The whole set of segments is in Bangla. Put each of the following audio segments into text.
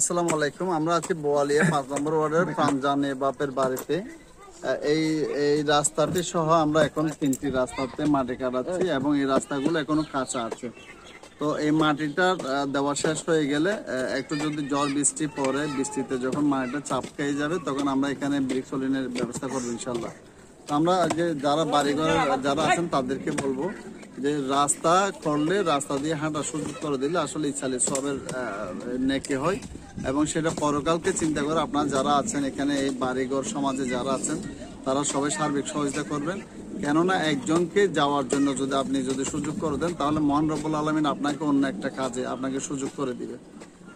আসসালামু আলাইকুম। আমরা আছি বোয়ালিয়া 5 নম্বর ওয়ার্ডের প্রাণজানে বাপের বাড়িতে। এই এই রাস্তাটি সহ আমরা এখন 3টি রাস্তাতে মাটি কাটাচ্ছি এবং এই রাস্তাগুলো এখনো কাঁচা আছে। তো এই মাটিটা দেওয়া শেষ হয়ে গেলে একটু যদি ঝড় বৃষ্টি পড়ে, বৃষ্টিতে যখন মাটিটা চাপ খেয়ে যাবে তখন আমরা এখানে ব্রিক্সলিনের ব্যবস্থা করবো ইনশাল্লাহ। তো আমরা যে যারা বাড়িঘরে যারা আছেন তাদেরকে বলবো যে রাস্তা করলে রাস্তা দিয়ে হাঁটা সুযোগ করে দিলে আসলে ইচ্ছালে সবের নেকি হয় এবং সেটা পরকালকে চিন্তা করে আপনারা যারা আছেন এখানে এই বাড়িঘর সমাজে যারা আছেন তারা সবাই সার্বিক সহযোগিতা করবেন। কেননা একজনকে যাওয়ার জন্য যদি সুযোগ করে দেন তাহলে মহান রব্বুল আলামিন আপনাকে অন্য একটা কাজে আপনাকে সুযোগ করে দিবে।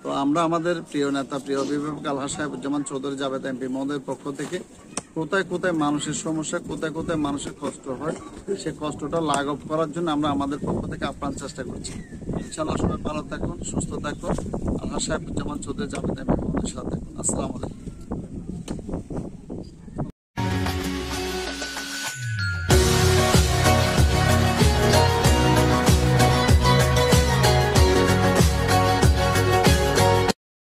তো আমরা আমাদের প্রিয় নেতা প্রিয় অভিভাবক আলহাজ সাহেবুজ্জামান চৌধুরী জাভেদ এমপি মহোদয়ের পক্ষ থেকে কোথায় কোথায় মানুষের সমস্যা, কোথায় কোথায় মানুষের কষ্ট হয়, সে কষ্টটা লাঘব করার জন্য আমরা আমাদের পক্ষ থেকে আপ্রাণ চেষ্টা করছি। ইনশাআল্লাহ সবাই ভালো থাকুন, সুস্থ থাকুন। আলহাজ সাহেবুজ্জামান চৌধুরী জাভেদ এমপি মহোদয়ের সাথে থাকুন। আসসালামু আলাইকুম।